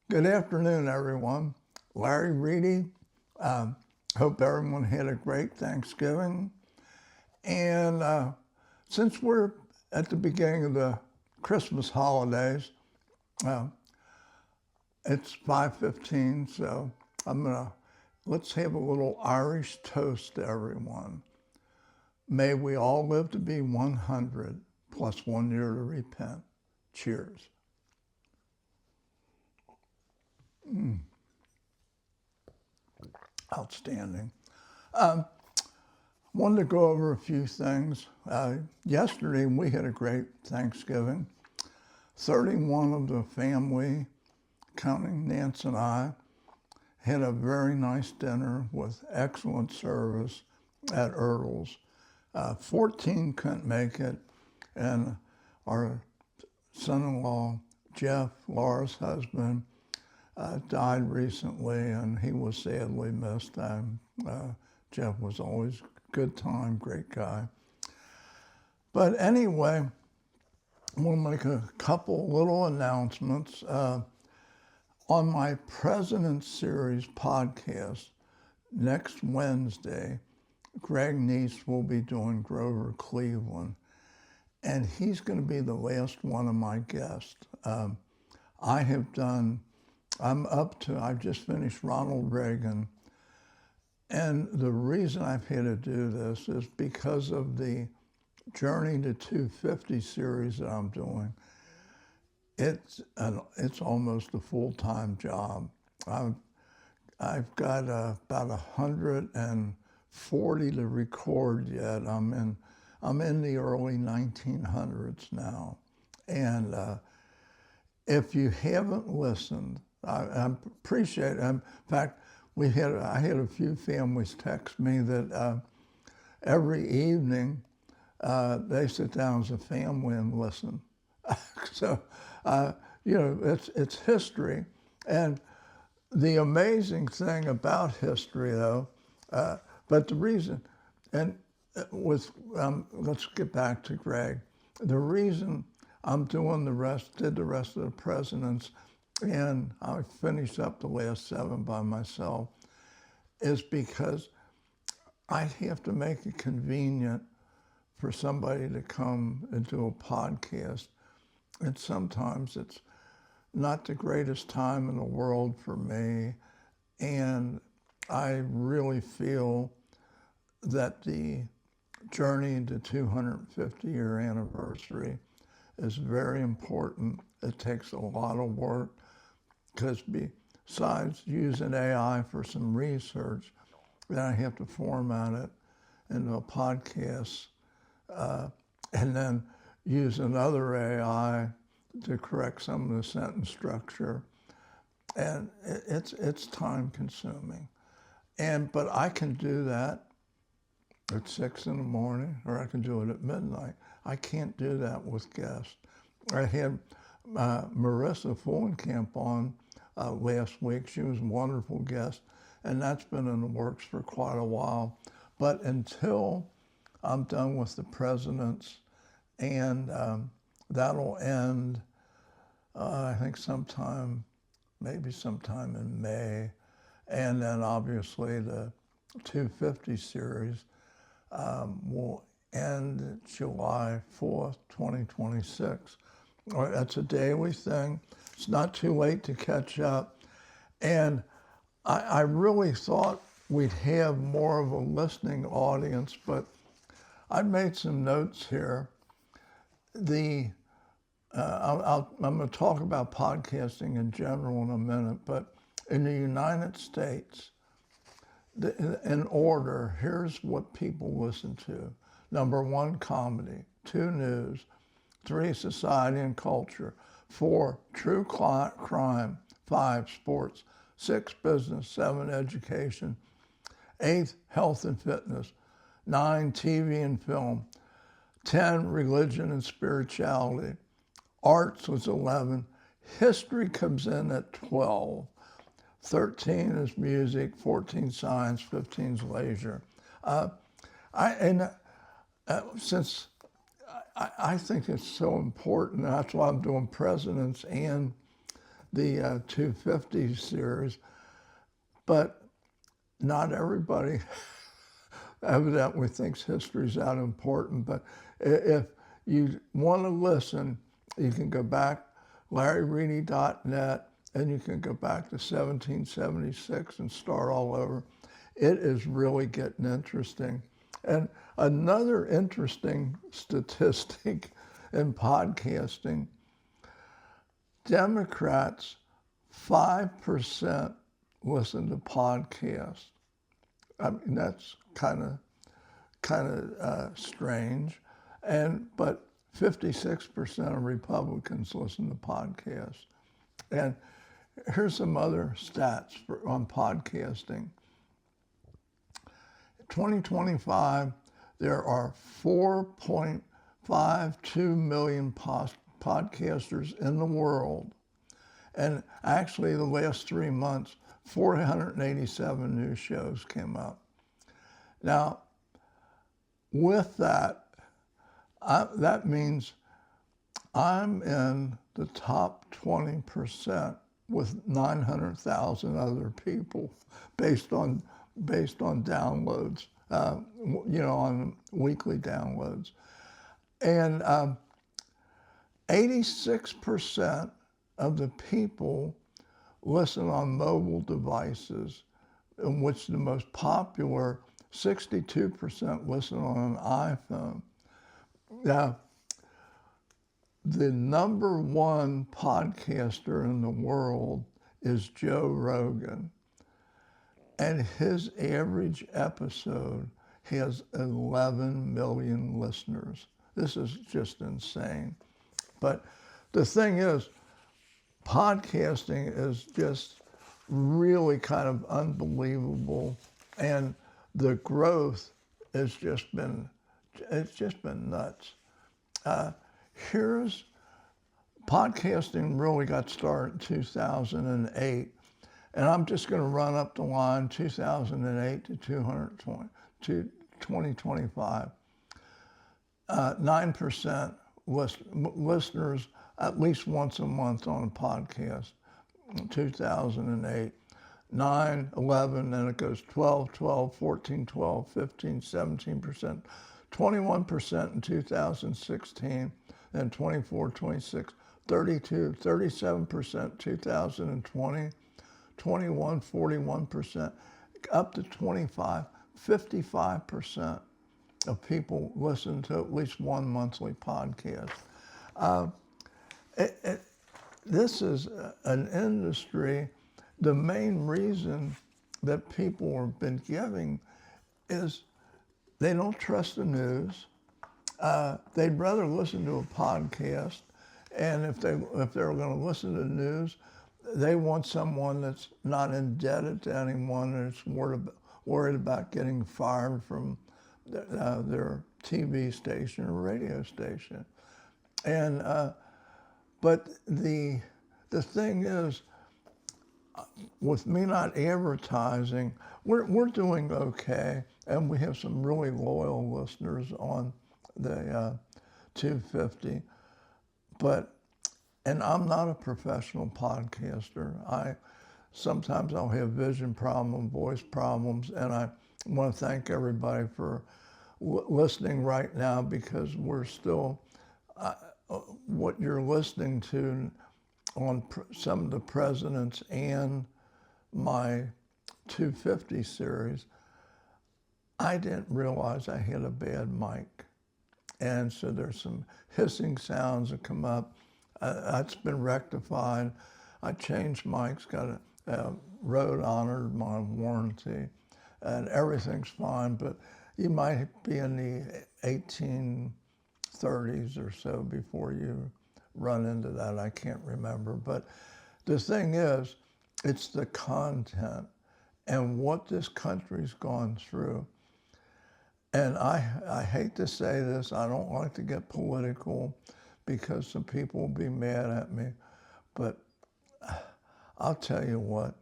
Good afternoon, everyone. Larry Reidy. Hope everyone had a great Thanksgiving. And since we're at the beginning of the Christmas holidays, uh, it's 5:15, so let's have a little Irish toast to everyone. May we all live to be 100 plus 1 year to repent. Cheers. Outstanding. Wanted to go over a few things. Yesterday, we had a great Thanksgiving. 31 of the family, counting Nance and I, had a very nice dinner with excellent service at Ertles. 14 couldn't make it, and our son-in-law, Jeff, Laura's husband, died recently, and he was sadly missed. Jeff was always a good time, great guy. But anyway, I want to make a couple little announcements. On my President Series podcast, next Wednesday, Greg Neese will be doing Grover Cleveland, and he's going to be the last one of my guests. I've just finished Ronald Reagan, and the reason I've had to do this is because of the Journey to 250 series that I'm doing. It's almost a full-time job. I've got about 140 to record yet. I'm in the early 1900s now, and if you haven't listened, I appreciate it. In fact, I had a few families text me that every evening they sit down as a family and listen. So, it's history. And the amazing thing about history, though, but the reason, and let's get back to Greg. The reason I'm doing did the rest of the presidents, and I finished up the last 7 by myself, is because I have to make it convenient for somebody to come and do a podcast. And sometimes it's not the greatest time in the world for me. And I really feel that the journey to 250-year anniversary is very important. It takes a lot of work because besides using AI for some research, then I have to format it into a podcast and then use another AI to correct some of the sentence structure. And it's time consuming. But I can do that at 6 in the morning, or I can do it at midnight. I can't do that with guests. I had Marissa Fulenkamp on last week. She was a wonderful guest, and that's been in the works for quite a while. But until I'm done with the presidents, and that'll end, I think maybe sometime in May, and then obviously the 250 series will end July 4th, 2026. That's a daily thing. It's not too late to catch up. And I really thought we'd have more of a listening audience, but I made some notes here. I'm going to talk about podcasting in general in a minute, but in the United States, in order, here's what people listen to. Number 1, comedy. 2, news. 3, society and culture. 4, true crime. 5, sports. 6, business. 7, education. 8, health and fitness. 9, TV and film. 10, religion and spirituality. Arts was 11. History comes in at 12. 13 is music, 14 science, 15 is leisure. Since I think it's so important, that's why I'm doing presidents and the 250 series, but not everybody evidently thinks history's that important. But if you want to listen, you can go back, LarryReedy.net, and you can go back to 1776 and start all over. It is really getting interesting. And another interesting statistic in podcasting, Democrats, 5% listen to podcasts. I mean, that's kind of strange. But 56% of Republicans listen to podcasts. And here's some other stats on podcasting. 2025, there are 4.52 million podcasters in the world. And actually, the last 3 months, 487 new shows came up. Now, with that, that means I'm in the top 20% with 900,000 other people based on downloads, on weekly downloads. And 86% of the people listen on mobile devices, in which the most popular, 62% listen on an iPhone. Now, the number one podcaster in the world is Joe Rogan, and his average episode has 11 million listeners. This is just insane. But the thing is, podcasting is just really kind of unbelievable, and the growth has just been nuts. Here's podcasting really got started in 2008, and I'm just going to run up the line 2008 to 2025. 9% listeners at least once a month on a podcast. 2008, 9, 11, then it goes 12, 12, 14, 12, 15, 17%, 21% in 2016, then 24, 26, 32, 37% 2020, 21, 41%, up to 25, 55% of people listen to at least one monthly podcast. This is an industry. The main reason that people have been giving is they don't trust the news. They'd rather listen to a podcast, and if they're going to listen to the news, they want someone that's not indebted to anyone and is worried about getting fired from their TV station or radio station. And but the thing is, with me not advertising, we're doing okay, and we have some really loyal listeners on the 250. And I'm not a professional podcaster. Sometimes I'll have vision problems, voice problems, and I want to thank everybody for listening right now, because we're still, what you're listening to on some of the presidents and my 250 series, I didn't realize I had a bad mic. And so there's some hissing sounds that come up. That's been rectified. I changed mics, got a road honored my warranty, and everything's fine, but you might be in the 1830s or so before you run into that. I can't remember. But the thing is, it's the content and what this country's gone through. And I hate to say this, I don't like to get political because some people will be mad at me, but I'll tell you what,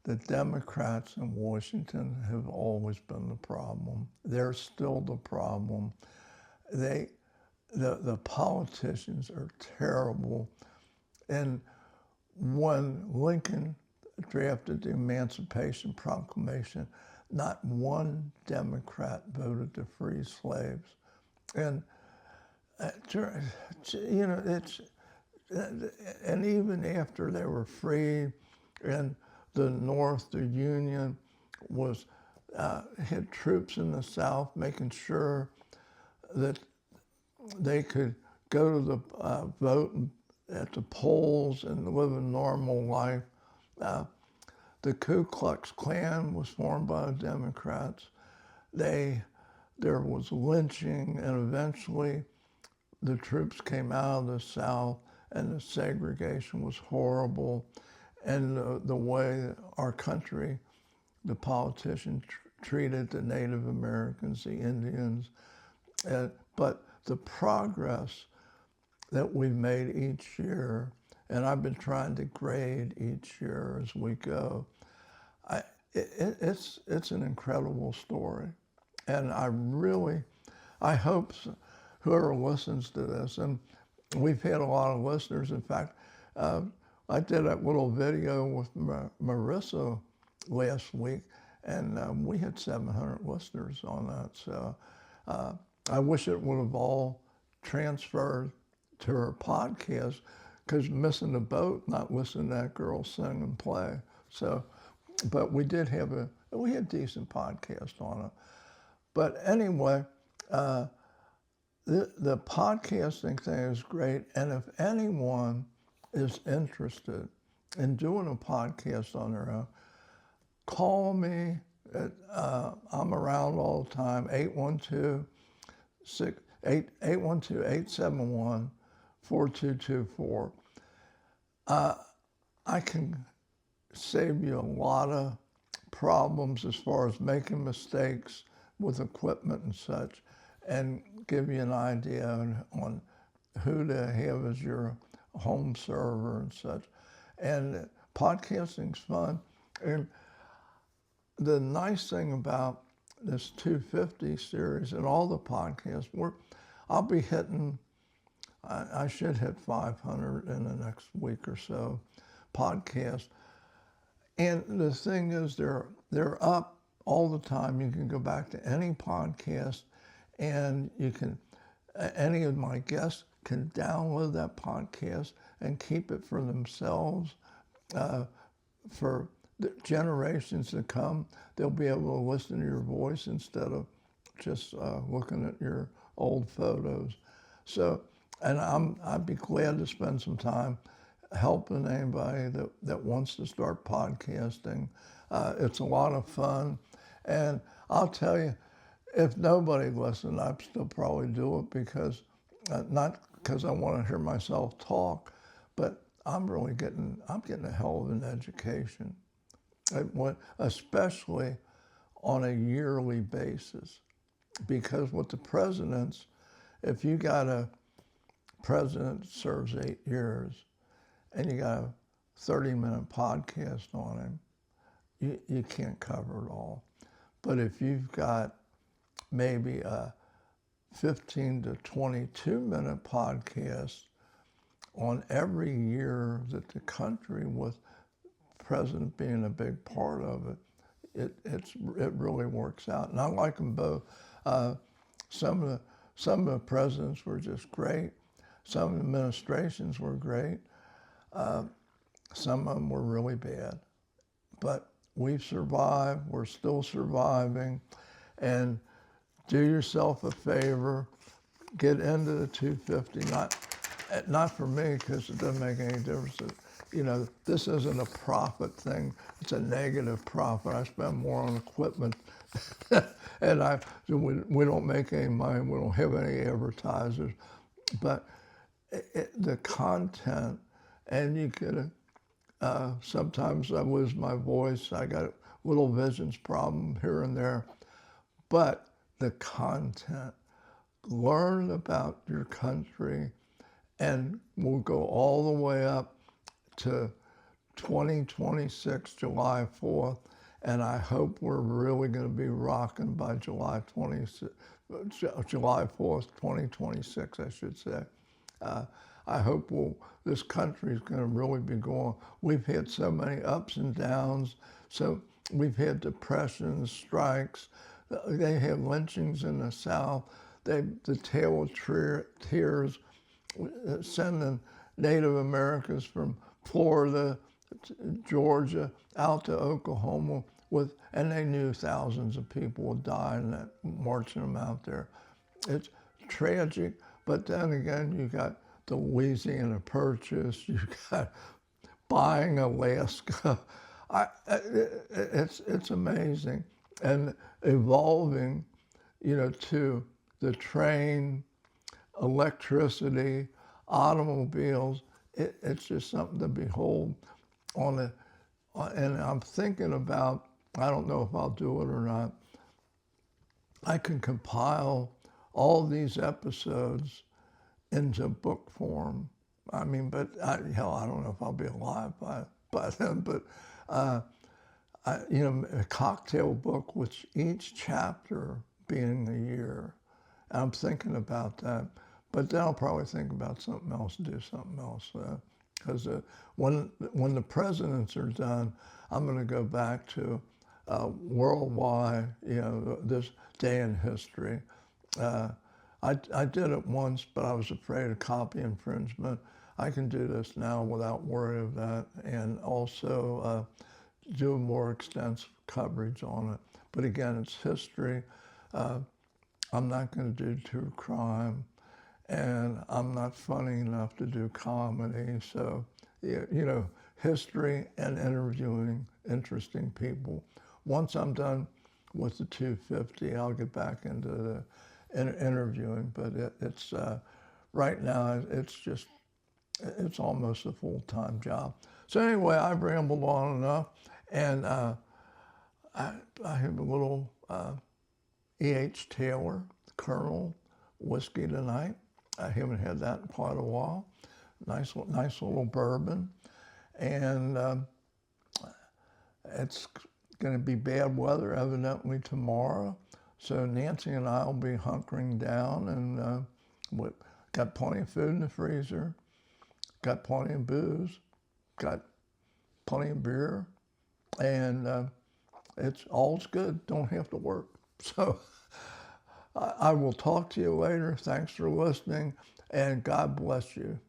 the Democrats in Washington have always been the problem. They're still the problem. The politicians are terrible. And when Lincoln drafted the Emancipation Proclamation, not one Democrat voted to free slaves. And, you know, and even after they were freed, and the North, the Union, had troops in the South making sure that they could go to the vote at the polls and live a normal life. The Ku Klux Klan was formed by the Democrats. There was lynching, and eventually the troops came out of the South, and the segregation was horrible. And the way our country, the politicians treated the Native Americans, the Indians. But the progress that we've made each year, and I've been trying to grade each year as we go, it's an incredible story. And I hope whoever listens to this, and we've had a lot of listeners. In fact, I did a little video with Marissa last week, and we had 700 listeners on that. So I wish it would have all transferred to her podcast, because missing the boat, not listening to that girl sing and play. So, but we had decent podcast on it. But anyway, the podcasting thing is great. And if anyone is interested in doing a podcast on their own, call me. I'm around all the time, 812-871-4224. I can save you a lot of problems as far as making mistakes with equipment and such, and give you an idea on who to have as your home server and such. And podcasting's fun. And the nice thing about this 250 series and all the podcasts, I'll be hitting, I should hit 500 in the next week or so, podcasts. And the thing is, they're up all the time. You can go back to any podcast, and any of my guests can download that podcast and keep it for themselves. For the generations to come, they'll be able to listen to your voice instead of just looking at your old photos. So, and I'd be glad to spend some time helping anybody that wants to start podcasting. It's a lot of fun. And I'll tell you, if nobody listened, I'd still probably do it, because, not because I want to hear myself talk, but I'm getting a hell of an education, especially on a yearly basis. Because with the presidents, if you got a president that serves 8 years and you got a 30-minute podcast on him, you can't cover it all. But if you've got maybe a 15 to 22-minute podcast on every year that the country, with president being a big part of it, it really works out. And I like them both. Some of the presidents were just great. Some administrations were great. Some of them were really bad. But we've survived. We're still surviving. And do yourself a favor. Get into the 250. Not for me, because it doesn't make any difference. You know, this isn't a profit thing. It's a negative profit. I spend more on equipment, and we don't make any money. We don't have any advertisers, but the content, and you can. Sometimes I lose my voice. I got a little visions problem here and there, but the content. Learn about your country, and we'll go all the way up to 2026, July 4th, and I hope we're really going to be rocking by July 4th, 2026, I should say. I hope this country is going to really be going. We've had so many ups and downs. So we've had depressions, strikes. They have lynchings in the South. The Tale of Tears, sending Native Americans from Florida, Georgia, out to Oklahoma and they knew thousands of people would die in that, marching them out there. It's tragic, but then again, you got the Louisiana Purchase, you got buying Alaska. It's amazing, and evolving, to the train, electricity, automobiles. It's just something to behold. And I'm thinking about, I don't know if I'll do it or not, I can compile all these episodes into book form. I mean, but I don't know if I'll be alive by then, but a cocktail book with each chapter being a year. I'm thinking about that, but then I'll probably think about something else, do something else. Because when the presidents are done, I'm going to go back to worldwide, this day in history. I did it once, but I was afraid of copy infringement. I can do this now without worry of that, and also do more extensive coverage on it. But again, it's history. I'm not going to do true crime, and I'm not funny enough to do comedy. So, history and interviewing interesting people. Once I'm done with the 250, I'll get back into the interviewing. But it's right now, it's almost a full-time job. So anyway, I've rambled on enough, and I have a little E.H. Taylor, Colonel whiskey tonight. I haven't had that in quite a while. Nice little bourbon. And it's going to be bad weather evidently tomorrow. So Nancy and I will be hunkering down, and we got plenty of food in the freezer, got plenty of booze, got plenty of beer, and all's good. Don't have to work. So I will talk to you later. Thanks for listening, and God bless you.